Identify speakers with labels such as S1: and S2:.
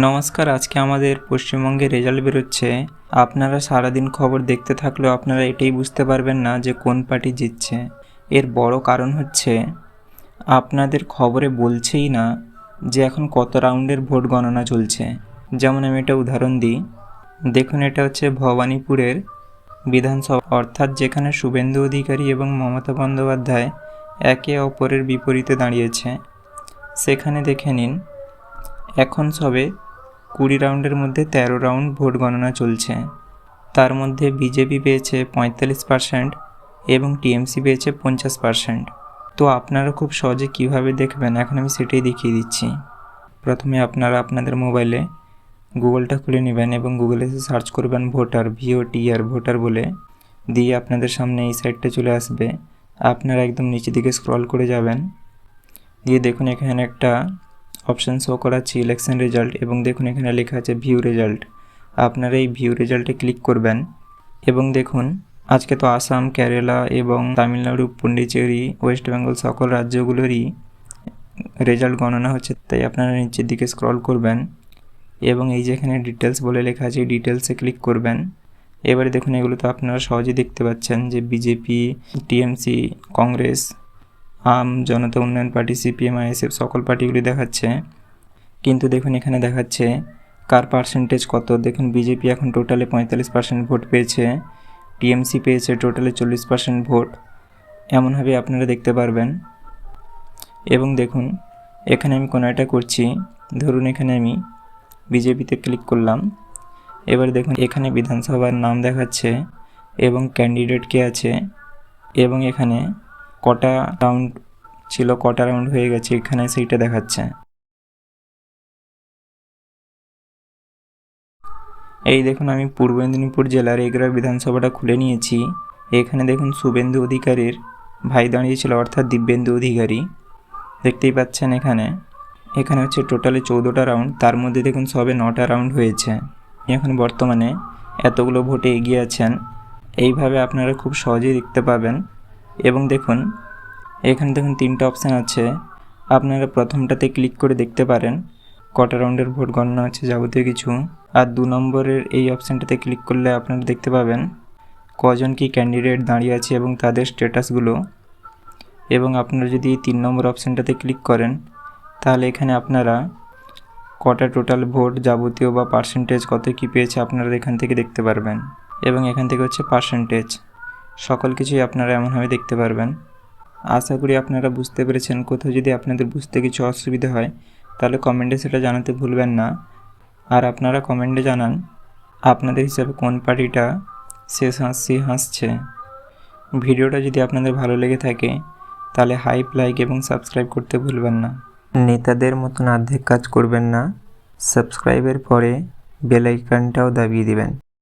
S1: নমস্কার, আজকে আমাদের পশ্চিমবঙ্গে রেজাল্ট বেরোচ্ছে। আপনারা সারাদিন খবর দেখতে থাকলেও আপনারা এটাই বুঝতে পারবেন না যে কোন পার্টি জিতছে। এর বড় কারণ হচ্ছে আপনাদের খবরে বলছেই না যে এখন কত রাউন্ডের ভোট গণনা চলছে। যেমন আমি একটা উদাহরণ দিই, দেখুন এটা হচ্ছে ভবানীপুরের বিধানসভা, অর্থাৎ যেখানে শুভেন্দু অধিকারী এবং মমতা বন্দ্যোপাধ্যায় একে অপরের বিপরীতে দাঁড়িয়েছে। সেখানে দেখে নিন, এখন সবে 20 রাউন্ডের মধ্যে 13 রাউন্ড ভোট গণনা চলছে। তার মধ্যে বিজেপি পেয়েছে 45% এবং টিএমসি পেয়েছে 50%। তো আপনারা খুব সহজে কিভাবে দেখবেন এখন আমি সেটাই দেখিয়ে দিচ্ছি। প্রথমে আপনারা আপনাদের মোবাইলে গুগলটা খুলে নেবেন এবং গুগলে এসে সার্চ করবেন ভোটার, VOTR ভোটার বলে, দিয়ে আপনাদের সামনে এই সাইটটা চলে আসবে। আপনারা একদম নিচের দিকে স্ক্রল করে যাবেন, দিয়ে দেখুন এখানে একটা অপশান শো করাচ্ছি ইলেকশন রেজাল্ট, এবং দেখুন এখানে লেখা আছে ভিউ রেজাল্ট। আপনারা এই ভিউ রেজাল্টে ক্লিক করবেন এবং দেখুন আজকে তো আসাম, কেরালা এবং তামিলনাড়ু, পন্ডিচেরি, ওয়েস্ট বেঙ্গল সকল রাজ্যগুলোরই রেজাল্ট গণনা হচ্ছে। তাই আপনারা নিচের দিকে স্ক্রল করবেন এবং এই যে এখানে ডিটেলস বলে লেখা আছে, এই ডিটেলসে ক্লিক করবেন। এবারে দেখুন এগুলো তো আপনারা সহজেই দেখতে পাচ্ছেন যে বিজেপি, টিএমসি, কংগ্রেস, আম জনতা উন্নয়ন পার্টি, CPM, ISF সকল পার্টিগুলি দেখাচ্ছে। কিন্তু দেখুন এখানে দেখাচ্ছে কার পার্সেন্টেজ কত। দেখুন বিজেপি এখন টোটালে 45% ভোট পেয়েছে, টিএমসি পেয়েছে টোটালে 40% ভোট। এমনভাবে আপনারা দেখতে পারবেন। এবং দেখুন এখানে আমি কোনো একটা করছি, ধরুন এখানে আমি বিজেপিতে ক্লিক করলাম। এবার দেখুন এখানে বিধানসভার নাম দেখাচ্ছে এবং ক্যান্ডিডেট কে আছে এবং এখানে কটা রাউন্ড ছিল, কটা রাউন্ড হয়ে গেছে এখানে সেইটা দেখাচ্ছে। এই দেখুন আমি পূর্ব মেদিনীপুর জেলার এগরা বিধানসভাটা খুলে নিয়েছি। এখানে দেখুন শুভেন্দু অধিকারীর ভাই দাঁড়িয়েছিল, অর্থাৎ দিব্যেন্দু অধিকারী, দেখতেই পাচ্ছেন। এখানে হচ্ছে টোটালে 14টা রাউন্ড, তার মধ্যে দেখুন সবে 9টা রাউন্ড হয়েছে। এখন বর্তমানে এতগুলো ভোটে এগিয়ে আছেন। এইভাবে আপনারা খুব সহজেই দেখতে পাবেন। এবং দেখুন এখানে দেখুন 3টা অপশান আছে, আপনারা প্রথমটাতে ক্লিক করে দেখতে পারেন কটা রাউন্ডের ভোট গণনা হচ্ছে যাবতীয় কিছু। আর 2 নম্বরের এই অপশানটাতে ক্লিক করলে আপনারা দেখতে পাবেন কজন কি ক্যান্ডিডেট দাঁড়িয়ে আছে এবং তাদের স্ট্যাটাসগুলো। এবং আপনারা যদি এই 3 নম্বর অপশানটাতে ক্লিক করেন তাহলে এখানে আপনারা কটা টোটাল ভোট যাবতীয় বা পার্সেন্টেজ কত কি পেয়েছে আপনারা এখান থেকে দেখতে পারবেন। এবং এখান থেকে হচ্ছে পার্সেন্টেজ, সকল কিছুই আপনারা এমনভাবে দেখতে পারবেন। আশা করি আপনারা বুঝতে পেরেছেন। কোথাও যদি আপনাদের বুঝতে কিছু অসুবিধা হয় তাহলে কমেন্টে সেটা জানাতে ভুলবেন না। আর আপনারা কমেন্টে জানান আপনাদের হিসাবে কোন পার্টিটা শেষ হাসি হাসছে। ভিডিওটা যদি আপনাদের ভালো লেগে থাকে তাহলে হাইপ, লাইক এবং সাবস্ক্রাইব করতে ভুলবেন না। নেতাদের মতন অর্ধেক কাজ করবেন না, সাবস্ক্রাইবের পরে বেল আইকনটাও দাবিয়ে দিবেন।